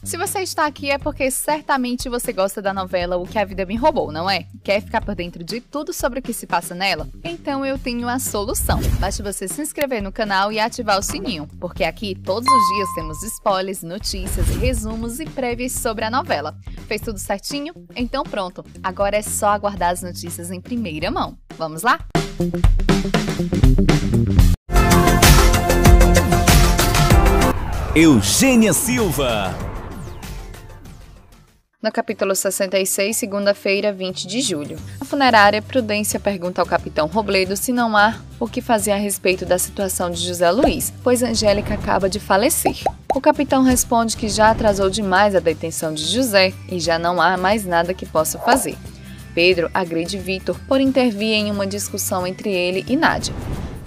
Se você está aqui é porque certamente você gosta da novela O Que a Vida Me Roubou, não é? Quer ficar por dentro de tudo sobre o que se passa nela? Então eu tenho a solução. Basta você se inscrever no canal e ativar o sininho, porque aqui todos os dias temos spoilers, notícias, resumos e prévias sobre a novela. Fez tudo certinho? Então pronto, agora é só aguardar as notícias em primeira mão. Vamos lá? Eugênia Silva. No capítulo 66, segunda-feira, 20 de julho. Na funerária, Prudência pergunta ao capitão Robledo se não há o que fazer a respeito da situação de José Luiz, pois Angélica acaba de falecer. O capitão responde que já atrasou demais a detenção de José e já não há mais nada que possa fazer. Pedro agride Vitor por intervir em uma discussão entre ele e Nádia.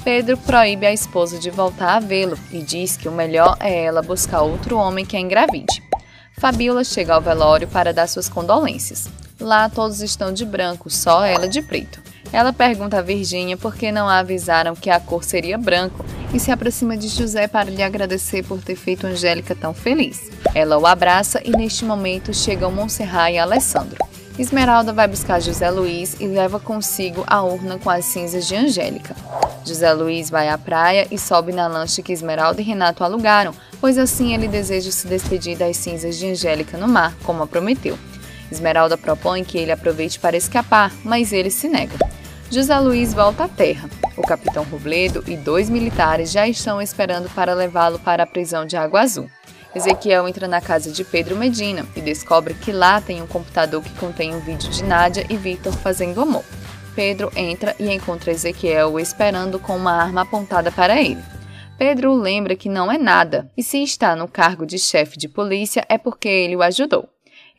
Pedro proíbe a esposa de voltar a vê-lo e diz que o melhor é ela buscar outro homem que a engravide. Fabíola chega ao velório para dar suas condolências. Lá todos estão de branco, só ela de preto. Ela pergunta a Virgínia por que não a avisaram que a cor seria branco e se aproxima de José para lhe agradecer por ter feito Angélica tão feliz. Ela o abraça e neste momento chegam Monserrat e Alessandro. Esmeralda vai buscar José Luiz e leva consigo a urna com as cinzas de Angélica. José Luiz vai à praia e sobe na lancha que Esmeralda e Renato alugaram, pois assim ele deseja se despedir das cinzas de Angélica no mar, como a prometeu. Esmeralda propõe que ele aproveite para escapar, mas ele se nega. José Luiz volta à terra. O capitão Robledo e 2 militares já estão esperando para levá-lo para a prisão de Água Azul. Ezequiel entra na casa de Pedro Medina e descobre que lá tem um computador que contém um vídeo de Nádia e Vitor fazendo amor. Pedro entra e encontra Ezequiel o esperando com uma arma apontada para ele. Pedro lembra que não é nada, e se está no cargo de chefe de polícia é porque ele o ajudou.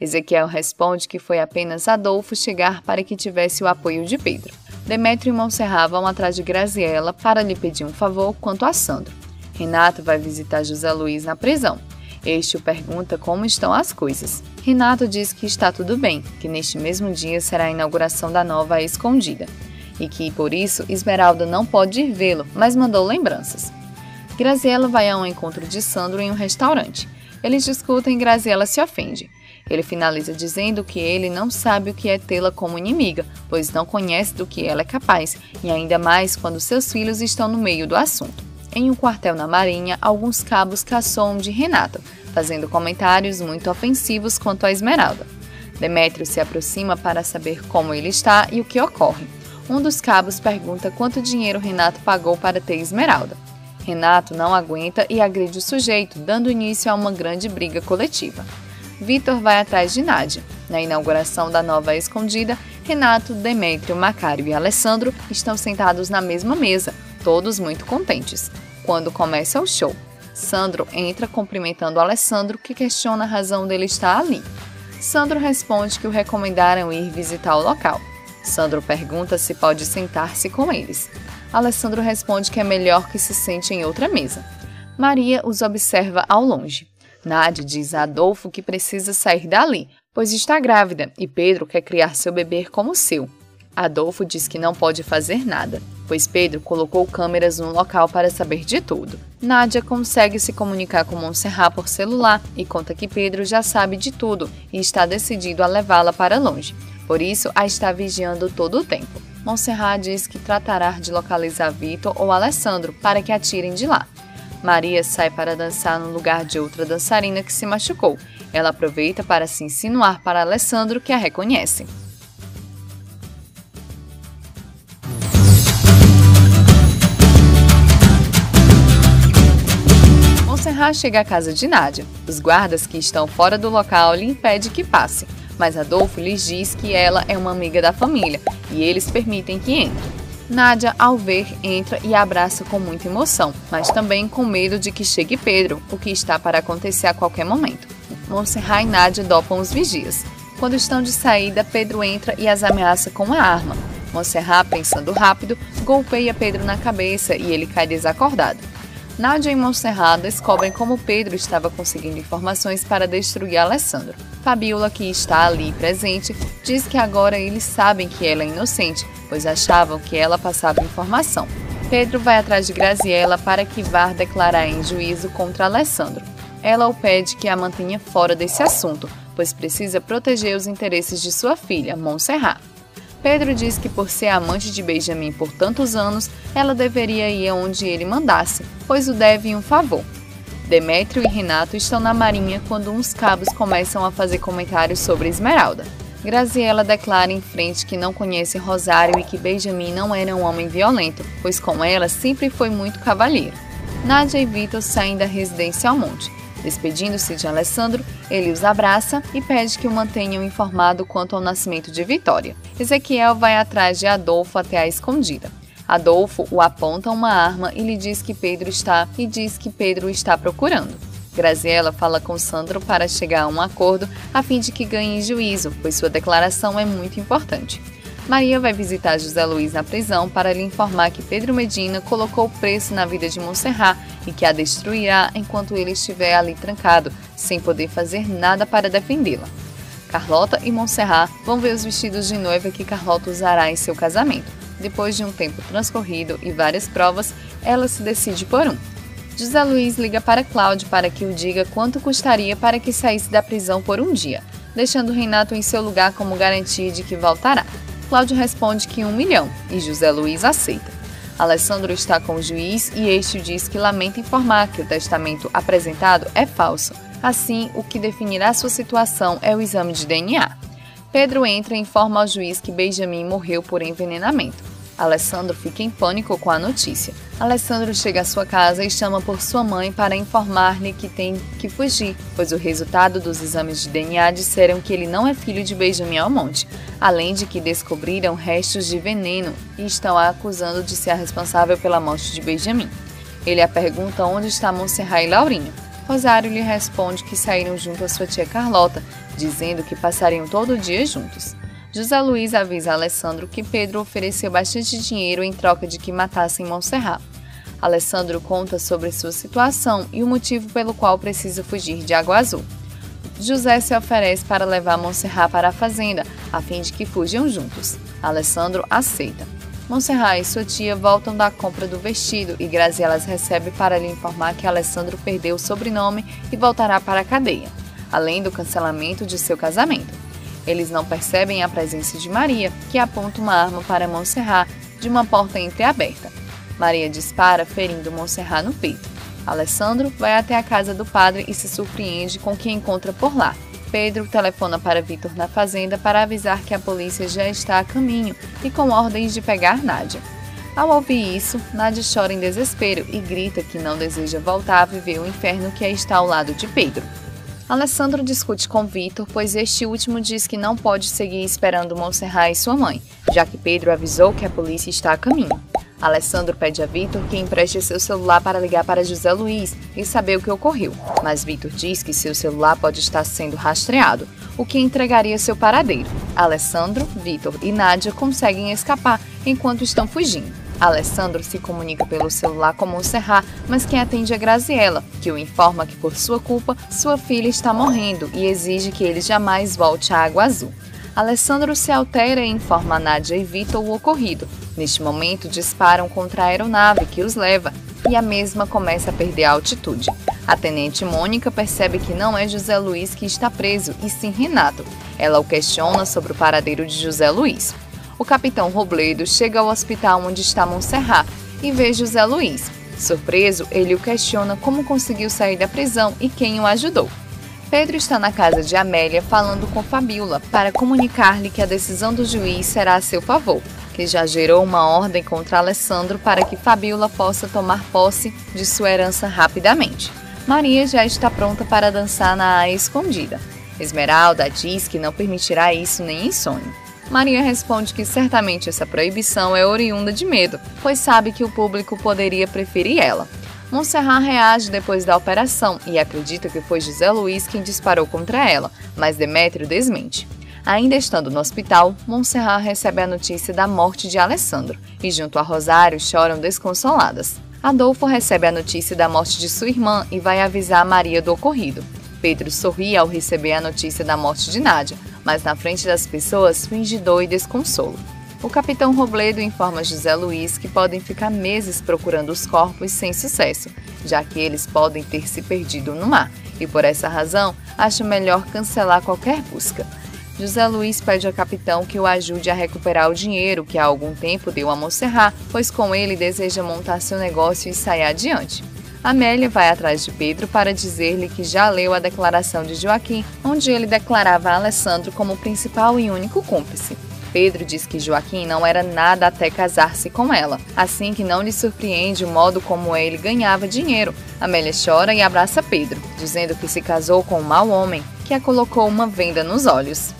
Ezequiel responde que foi apenas Adolfo chegar para que tivesse o apoio de Pedro. Demétrio e Monserrat vão atrás de Graziella para lhe pedir um favor quanto a Sandro. Renato vai visitar José Luiz na prisão. Este o pergunta como estão as coisas. Renato diz que está tudo bem, que neste mesmo dia será a inauguração da nova Escondida, e que, por isso, Esmeralda não pode ir vê-lo, mas mandou lembranças. Graziella vai ao encontro de Sandro em um restaurante. Eles discutem e Graziella se ofende. Ele finaliza dizendo que ele não sabe o que é tê-la como inimiga, pois não conhece do que ela é capaz, e ainda mais quando seus filhos estão no meio do assunto. Em um quartel na Marinha, alguns cabos caçoam de Renato, fazendo comentários muito ofensivos quanto a Esmeralda. Demétrio se aproxima para saber como ele está e o que ocorre. Um dos cabos pergunta quanto dinheiro Renato pagou para ter Esmeralda. Renato não aguenta e agride o sujeito, dando início a uma grande briga coletiva. Vitor vai atrás de Nádia. Na inauguração da nova Escondida, Renato, Demétrio, Macário e Alessandro estão sentados na mesma mesa, todos muito contentes. Quando começa o show, Sandro entra cumprimentando Alessandro, que questiona a razão dele estar ali. Sandro responde que o recomendaram ir visitar o local. Sandro pergunta se pode sentar-se com eles. Alessandro responde que é melhor que se sente em outra mesa. Maria os observa ao longe. Nádia diz a Adolfo que precisa sair dali, pois está grávida e Pedro quer criar seu bebê como seu. Adolfo diz que não pode fazer nada, pois Pedro colocou câmeras no local para saber de tudo. Nádia consegue se comunicar com Monserrat por celular e conta que Pedro já sabe de tudo e está decidido a levá-la para longe. Por isso, a está vigiando todo o tempo. Monserrat diz que tratará de localizar Vitor ou Alessandro para que a tirem de lá. Maria sai para dançar no lugar de outra dançarina que se machucou. Ela aproveita para se insinuar para Alessandro, que a reconhece. Monserrat chega à casa de Nádia. Os guardas que estão fora do local lhe impedem que passe, mas Adolfo lhes diz que ela é uma amiga da família e eles permitem que entre. Nádia, ao ver, entra e abraça com muita emoção, mas também com medo de que chegue Pedro, o que está para acontecer a qualquer momento. Monserrat e Nádia dopam os vigias. Quando estão de saída, Pedro entra e as ameaça com uma arma. Monserrat, pensando rápido, golpeia Pedro na cabeça e ele cai desacordado. Nádia e Monserrat descobrem como Pedro estava conseguindo informações para destruir Alessandro. Fabíola, que está ali presente, diz que agora eles sabem que ela é inocente, pois achavam que ela passava informação. Pedro vai atrás de Graziella para que vá declarar em juízo contra Alessandro. ela o pede que a mantenha fora desse assunto, pois precisa proteger os interesses de sua filha, Montserrat. Pedro diz que por ser amante de Benjamin por tantos anos, ela deveria ir aonde ele mandasse, pois o deve um favor. Demétrio e Renato estão na marinha quando uns cabos começam a fazer comentários sobre Esmeralda. Graziella declara em frente que não conhece Rosário e que Benjamin não era um homem violento, pois com ela sempre foi muito cavalheiro. Nádia e Vitor saem da residência ao monte. Despedindo-se de Alessandro, ele os abraça e pede que o mantenham informado quanto ao nascimento de Vitória. Ezequiel vai atrás de Adolfo até a escondida. Adolfo o aponta uma arma e lhe diz que Pedro está procurando. Graziella fala com Sandro para chegar a um acordo a fim de que ganhe juízo, pois sua declaração é muito importante. Maria vai visitar José Luiz na prisão para lhe informar que Pedro Medina colocou preço na vida de Montserrat e que a destruirá enquanto ele estiver ali trancado, sem poder fazer nada para defendê-la. Carlota e Montserrat vão ver os vestidos de noiva que Carlota usará em seu casamento. Depois de um tempo transcorrido e várias provas, ela se decide por um. José Luiz liga para Cláudio para que o diga quanto custaria para que saísse da prisão por um dia, deixando Renato em seu lugar como garantia de que voltará. Cláudio responde que 1 milhão e José Luiz aceita. Alessandro está com o juiz e este diz que lamenta informar que o testamento apresentado é falso. Assim, o que definirá sua situação é o exame de DNA. Pedro entra e informa ao juiz que Benjamin morreu por envenenamento. Alessandro fica em pânico com a notícia. Alessandro chega à sua casa e chama por sua mãe para informar-lhe que tem que fugir, pois o resultado dos exames de DNA disseram que ele não é filho de Benjamin Almonte, além de que descobriram restos de veneno e estão a acusando de ser a responsável pela morte de Benjamin. Ele a pergunta onde está Montserrat e Laurinho. Rosário lhe responde que saíram junto à sua tia Carlota, dizendo que passariam todo o dia juntos. José Luiz avisa a Alessandro que Pedro ofereceu bastante dinheiro em troca de que matassem Montserrat. Alessandro conta sobre sua situação e o motivo pelo qual precisa fugir de Água Azul. José se oferece para levar Montserrat para a fazenda, a fim de que fujam juntos. Alessandro aceita. Montserrat e sua tia voltam da compra do vestido e Graziella as recebe para lhe informar que Alessandro perdeu o sobrenome e voltará para a cadeia, além do cancelamento de seu casamento. Eles não percebem a presença de Maria, que aponta uma arma para Montserrat de uma porta entreaberta. Maria dispara, ferindo Montserrat no peito. Alessandro vai até a casa do padre e se surpreende com o que encontra por lá. Pedro telefona para Vitor na fazenda para avisar que a polícia já está a caminho e com ordens de pegar Nádia. Ao ouvir isso, Nádia chora em desespero e grita que não deseja voltar a viver o inferno que está ao lado de Pedro. Alessandro discute com Vitor, pois este último diz que não pode seguir esperando Montserrat e sua mãe, já que Pedro avisou que a polícia está a caminho. Alessandro pede a Vitor que empreste seu celular para ligar para José Luiz e saber o que ocorreu, mas Vitor diz que seu celular pode estar sendo rastreado, o que entregaria seu paradeiro. Alessandro, Vitor e Nádia conseguem escapar enquanto estão fugindo. Alessandro se comunica pelo celular com Montserrat, mas quem atende é Graziella, que o informa que por sua culpa, sua filha está morrendo e exige que ele jamais volte à Água Azul. Alessandro se altera e informa a Nádia e Vitor o ocorrido. Neste momento, disparam contra a aeronave que os leva e a mesma começa a perder a altitude. A tenente Mônica percebe que não é José Luiz que está preso, e sim Renato. Ela o questiona sobre o paradeiro de José Luiz. O capitão Robledo chega ao hospital onde está Montserrat e vê José Luiz. Surpreso, ele o questiona como conseguiu sair da prisão e quem o ajudou. Pedro está na casa de Amélia falando com Fabíola para comunicar-lhe que a decisão do juiz será a seu favor, que já gerou uma ordem contra Alessandro para que Fabíola possa tomar posse de sua herança rapidamente. Maria já está pronta para dançar na área escondida. Esmeralda diz que não permitirá isso nem em sonho. Maria responde que certamente essa proibição é oriunda de medo, pois sabe que o público poderia preferir ela. Montserrat reage depois da operação e acredita que foi José Luiz quem disparou contra ela, mas Demétrio desmente. Ainda estando no hospital, Montserrat recebe a notícia da morte de Alessandro e junto a Rosário choram desconsoladas. Adolfo recebe a notícia da morte de sua irmã e vai avisar Maria do ocorrido. Pedro sorri ao receber a notícia da morte de Nádia, mas na frente das pessoas finge dor e desconsolo. O capitão Robledo informa José Luiz que podem ficar meses procurando os corpos sem sucesso, já que eles podem ter se perdido no mar, e por essa razão acha melhor cancelar qualquer busca. José Luiz pede ao capitão que o ajude a recuperar o dinheiro que há algum tempo deu a Montserrat, pois com ele deseja montar seu negócio e sair adiante. Amélia vai atrás de Pedro para dizer-lhe que já leu a declaração de Joaquim, onde ele declarava a Alessandro como principal e único cúmplice. Pedro diz que Joaquim não era nada até casar-se com ela, assim que não lhe surpreende o modo como ele ganhava dinheiro. Amélia chora e abraça Pedro, dizendo que se casou com um mau homem, que a colocou uma venda nos olhos.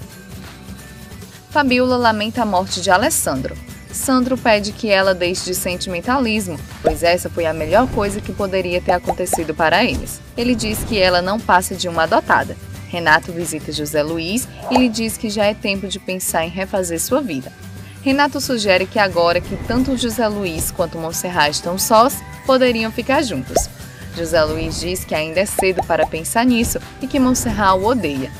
Fabíola lamenta a morte de Alessandro. Sandro pede que ela deixe de sentimentalismo, pois essa foi a melhor coisa que poderia ter acontecido para eles. Ele diz que ela não passa de uma adotada. Renato visita José Luiz e lhe diz que já é tempo de pensar em refazer sua vida. Renato sugere que agora que tanto José Luiz quanto Montserrat estão sós, poderiam ficar juntos. José Luiz diz que ainda é cedo para pensar nisso e que Montserrat o odeia.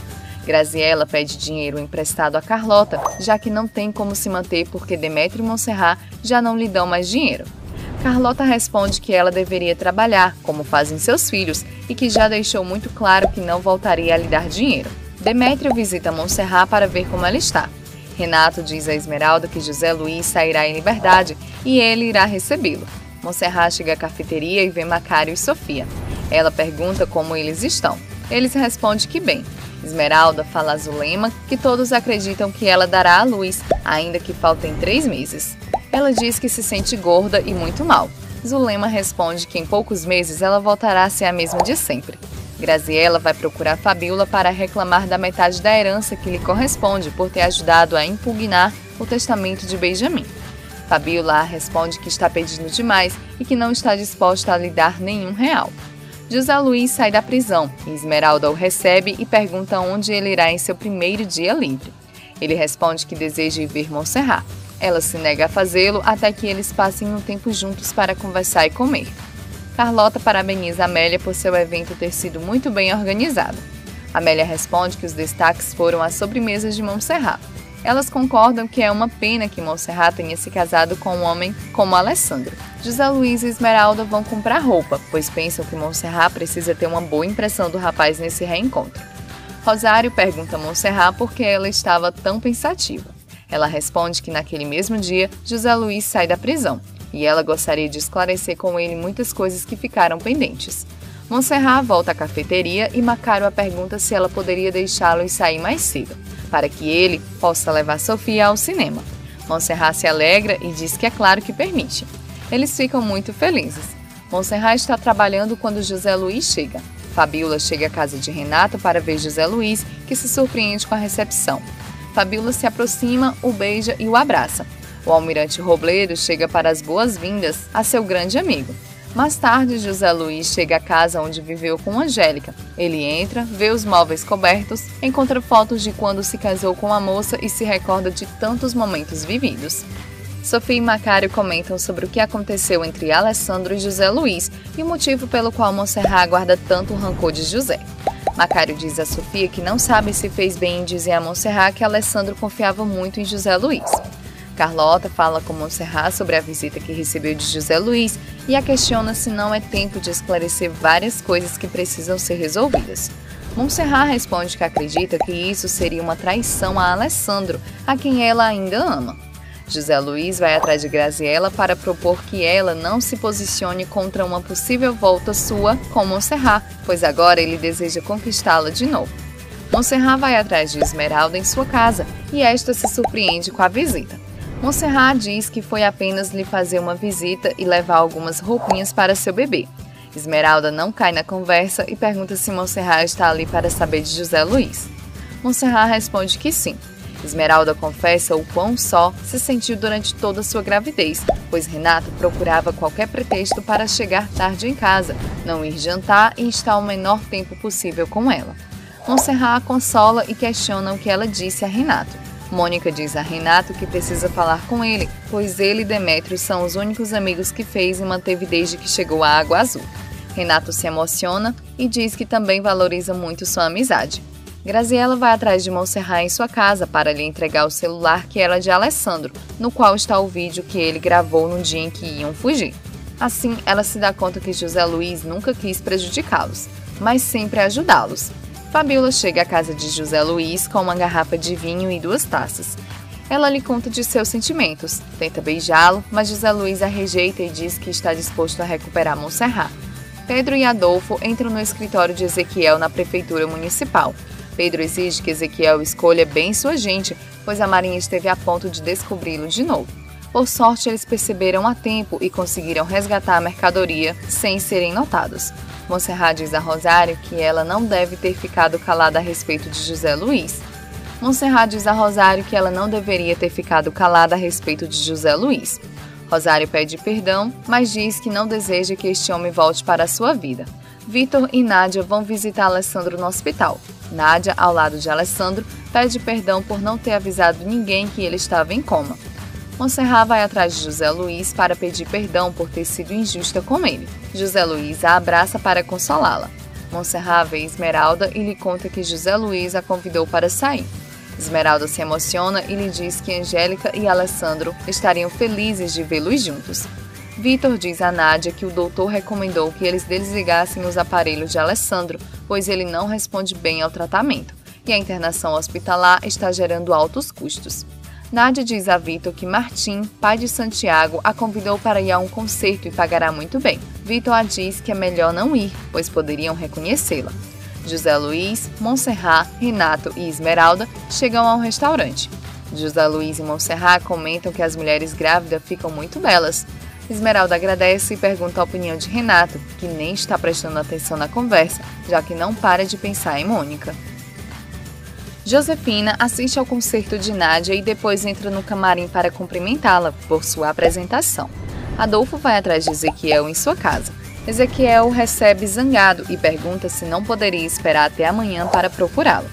Graziella pede dinheiro emprestado a Carlota, já que não tem como se manter porque Demétrio e Montserrat já não lhe dão mais dinheiro. Carlota responde que ela deveria trabalhar, como fazem seus filhos, e que já deixou muito claro que não voltaria a lhe dar dinheiro. Demétrio visita Montserrat para ver como ela está. Renato diz a Esmeralda que José Luiz sairá em liberdade e ele irá recebê-lo. Montserrat chega à cafeteria e vê Macário e Sofia. Ela pergunta como eles estão. Eles respondem que bem. Esmeralda fala a Zulema que todos acreditam que ela dará à luz, ainda que faltem 3 meses. Ela diz que se sente gorda e muito mal. Zulema responde que em poucos meses ela voltará a ser a mesma de sempre. Graziella vai procurar Fabíola para reclamar da metade da herança que lhe corresponde por ter ajudado a impugnar o testamento de Benjamin. Fabíola responde que está pedindo demais e que não está disposta a lhe dar nenhum real. José Luiz sai da prisão e Esmeralda o recebe e pergunta onde ele irá em seu primeiro dia livre. Ele responde que deseja ir ver Montserrat. Ela se nega a fazê-lo até que eles passem um tempo juntos para conversar e comer. Carlota parabeniza Amélia por seu evento ter sido muito bem organizado. Amélia responde que os destaques foram as sobremesas de Montserrat. Elas concordam que é uma pena que Montserrat tenha se casado com um homem como Alessandro. José Luiz e Esmeralda vão comprar roupa, pois pensam que Montserrat precisa ter uma boa impressão do rapaz nesse reencontro. Rosário pergunta a Montserrat por que ela estava tão pensativa. Ela responde que naquele mesmo dia, José Luiz sai da prisão, e ela gostaria de esclarecer com ele muitas coisas que ficaram pendentes. Montserrat volta à cafeteria e Macário a pergunta se ela poderia deixá-lo e sair mais cedo, para que ele possa levar Sofia ao cinema. Montserrat se alegra e diz que é claro que permite. Eles ficam muito felizes. Montserrat está trabalhando quando José Luiz chega. Fabíola chega à casa de Renato para ver José Luiz, que se surpreende com a recepção. Fabíola se aproxima, o beija e o abraça. O almirante Robledo chega para as boas-vindas a seu grande amigo. Mais tarde, José Luiz chega à casa onde viveu com Angélica. Ele entra, vê os móveis cobertos, encontra fotos de quando se casou com a moça e se recorda de tantos momentos vividos. Sofia e Macário comentam sobre o que aconteceu entre Alessandro e José Luiz e o motivo pelo qual Montserrat guarda tanto rancor de José. Macário diz a Sofia que não sabe se fez bem em dizer a Montserrat que Alessandro confiava muito em José Luiz. Carlota fala com Montserrat sobre a visita que recebeu de José Luiz e a questiona se não é tempo de esclarecer várias coisas que precisam ser resolvidas. Montserrat responde que acredita que isso seria uma traição a Alessandro, a quem ela ainda ama. José Luiz vai atrás de Graziella para propor que ela não se posicione contra uma possível volta sua com Montserrat, pois agora ele deseja conquistá-la de novo. Montserrat vai atrás de Esmeralda em sua casa e esta se surpreende com a visita. Montserrat diz que foi apenas lhe fazer uma visita e levar algumas roupinhas para seu bebê. Esmeralda não cai na conversa e pergunta se Montserrat está ali para saber de José Luiz. Montserrat responde que sim. Esmeralda confessa o quão só se sentiu durante toda sua gravidez, pois Renato procurava qualquer pretexto para chegar tarde em casa, não ir jantar e estar o menor tempo possível com ela. Montserrat a consola e questiona o que ela disse a Renato. Mônica diz a Renato que precisa falar com ele, pois ele e Demétrio são os únicos amigos que fez e manteve desde que chegou à Água Azul. Renato se emociona e diz que também valoriza muito sua amizade. Graziella vai atrás de Montserrat em sua casa para lhe entregar o celular que era de Alessandro, no qual está o vídeo que ele gravou no dia em que iam fugir. Assim, ela se dá conta que José Luiz nunca quis prejudicá-los, mas sempre ajudá-los. Fabiola chega à casa de José Luiz com uma garrafa de vinho e 2 taças. Ela lhe conta de seus sentimentos, tenta beijá-lo, mas José Luiz a rejeita e diz que está disposto a recuperar Montserrat. Pedro e Adolfo entram no escritório de Ezequiel na prefeitura municipal. Pedro exige que Ezequiel escolha bem sua gente, pois a Marinha esteve a ponto de descobri-lo de novo. Por sorte, eles perceberam a tempo e conseguiram resgatar a mercadoria sem serem notados. Montserrat diz a Rosário que ela não deve ter ficado calada a respeito de José Luiz. Montserrat diz a Rosário que ela não deveria ter ficado calada a respeito de José Luiz. Rosário pede perdão, mas diz que não deseja que este homem volte para a sua vida. Vitor e Nádia vão visitar Alessandro no hospital. Nádia, ao lado de Alessandro, pede perdão por não ter avisado ninguém que ele estava em coma. Montserrat vai atrás de José Luiz para pedir perdão por ter sido injusta com ele. José Luiz a abraça para consolá-la. Montserrat vê Esmeralda e lhe conta que José Luiz a convidou para sair. Esmeralda se emociona e lhe diz que Angélica e Alessandro estariam felizes de vê-los juntos. Vitor diz a Nádia que o doutor recomendou que eles desligassem os aparelhos de Alessandro, pois ele não responde bem ao tratamento, e a internação hospitalar está gerando altos custos. Nádia diz a Vitor que Martim, pai de Santiago, a convidou para ir a um concerto e pagará muito bem. Vitor a diz que é melhor não ir, pois poderiam reconhecê-la. José Luiz, Montserrat, Renato e Esmeralda chegam ao restaurante. José Luiz e Montserrat comentam que as mulheres grávidas ficam muito belas. Esmeralda agradece e pergunta a opinião de Renato, que nem está prestando atenção na conversa, já que não para de pensar em Mônica. Josefina assiste ao concerto de Nádia e depois entra no camarim para cumprimentá-la por sua apresentação. Adolfo vai atrás de Ezequiel em sua casa. Ezequiel o recebe zangado e pergunta se não poderia esperar até amanhã para procurá-lo.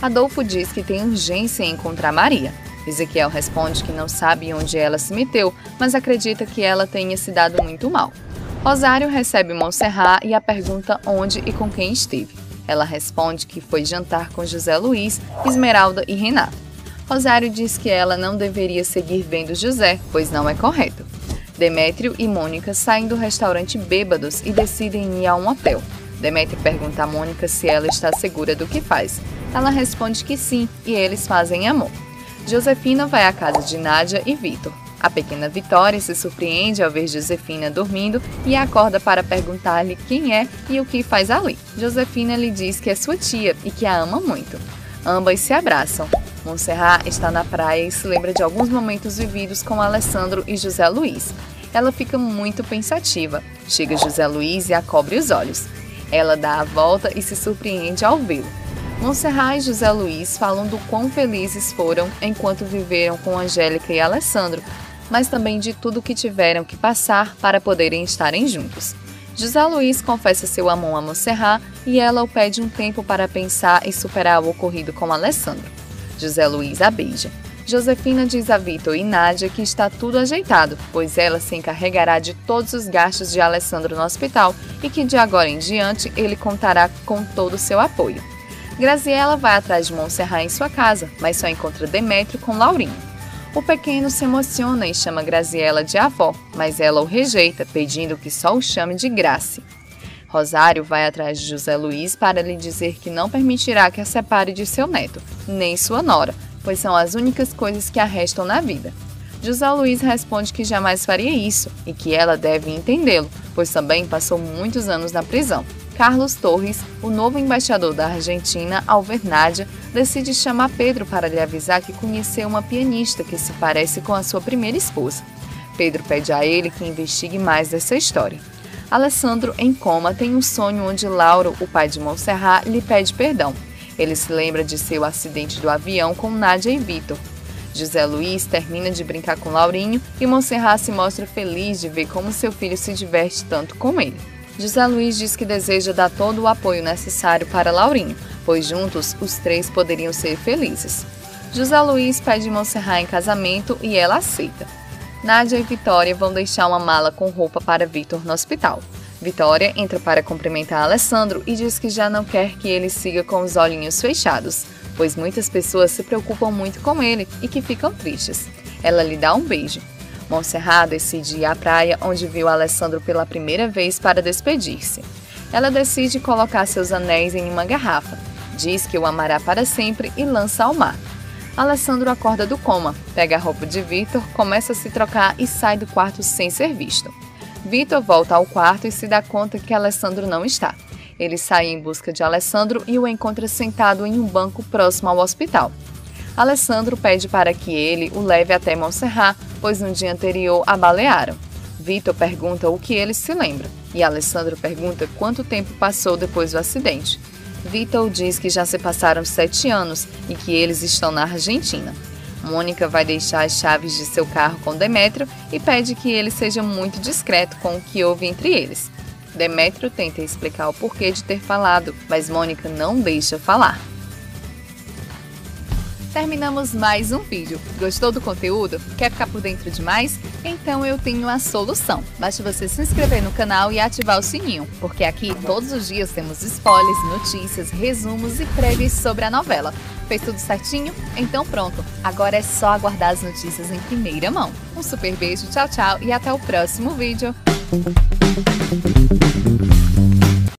Adolfo diz que tem urgência em encontrar Maria. Ezequiel responde que não sabe onde ela se meteu, mas acredita que ela tenha se dado muito mal. Rosário recebe Montserrat e a pergunta onde e com quem esteve. Ela responde que foi jantar com José Luiz, Esmeralda e Renato. Rosário diz que ela não deveria seguir vendo José, pois não é correto. Demétrio e Mônica saem do restaurante bêbados e decidem ir a um hotel. Demétrio pergunta a Mônica se ela está segura do que faz. Ela responde que sim, e eles fazem amor. Josefina vai à casa de Nádia e Vitor. A pequena Vitória se surpreende ao ver Josefina dormindo e acorda para perguntar-lhe quem é e o que faz ali. Josefina lhe diz que é sua tia e que a ama muito. Ambas se abraçam. Montserrat está na praia e se lembra de alguns momentos vividos com Alessandro e José Luiz. Ela fica muito pensativa. Chega José Luiz e a cobre os olhos. Ela dá a volta e se surpreende ao vê-lo. Montserrat e José Luiz falam do quão felizes foram enquanto viveram com Angélica e Alessandro, mas também de tudo que tiveram que passar para poderem estarem juntos. José Luiz confessa seu amor a Montserrat e ela o pede um tempo para pensar e superar o ocorrido com Alessandro. José Luiz a beija. Josefina diz a Vitor e Nádia que está tudo ajeitado, pois ela se encarregará de todos os gastos de Alessandro no hospital e que de agora em diante ele contará com todo o seu apoio. Graziela vai atrás de Montserrat em sua casa, mas só encontra Demétrio com Laurinho. O pequeno se emociona e chama Graziela de avó, mas ela o rejeita, pedindo que só o chame de Grace. Rosário vai atrás de José Luiz para lhe dizer que não permitirá que a separe de seu neto, nem sua nora, pois são as únicas coisas que a restam na vida. José Luiz responde que jamais faria isso e que ela deve entendê-lo, pois também passou muitos anos na prisão. Carlos Torres, o novo embaixador da Argentina, ao ver Nádia, decide chamar Pedro para lhe avisar que conheceu uma pianista que se parece com a sua primeira esposa. Pedro pede a ele que investigue mais dessa história. Alessandro, em coma, tem um sonho onde Lauro, o pai de Montserrat, lhe pede perdão. Ele se lembra de seu acidente do avião com Nádia e Vitor. José Luiz termina de brincar com Laurinho e Montserrat se mostra feliz de ver como seu filho se diverte tanto com ele. José Luiz diz que deseja dar todo o apoio necessário para Laurinho, pois juntos os três poderiam ser felizes. José Luiz pede Montserrat em casamento e ela aceita. Nádia e Vitória vão deixar uma mala com roupa para Vitor no hospital. Vitória entra para cumprimentar Alessandro e diz que já não quer que ele siga com os olhinhos fechados, pois muitas pessoas se preocupam muito com ele e que ficam tristes. Ela lhe dá um beijo. Montserrat decide ir à praia, onde viu Alessandro pela primeira vez para despedir-se. Ela decide colocar seus anéis em uma garrafa, diz que o amará para sempre e lança ao mar. Alessandro acorda do coma, pega a roupa de Vitor, começa a se trocar e sai do quarto sem ser visto. Vitor volta ao quarto e se dá conta que Alessandro não está. Ele sai em busca de Alessandro e o encontra sentado em um banco próximo ao hospital. Alessandro pede para que ele o leve até Montserrat, pois no dia anterior a balearam. Vitor pergunta o que ele se lembra, e Alessandro pergunta quanto tempo passou depois do acidente. Vitor diz que já se passaram 7 anos e que eles estão na Argentina. Mônica vai deixar as chaves de seu carro com Demétrio e pede que ele seja muito discreto com o que houve entre eles. Demétrio tenta explicar o porquê de ter falado, mas Mônica não deixa falar. Terminamos mais um vídeo. Gostou do conteúdo? Quer ficar por dentro de mais? Então eu tenho a solução. Basta você se inscrever no canal e ativar o sininho, porque aqui todos os dias temos spoilers, notícias, resumos e prévias sobre a novela. Fez tudo certinho? Então pronto, agora é só aguardar as notícias em primeira mão. Um super beijo, tchau, tchau e até o próximo vídeo.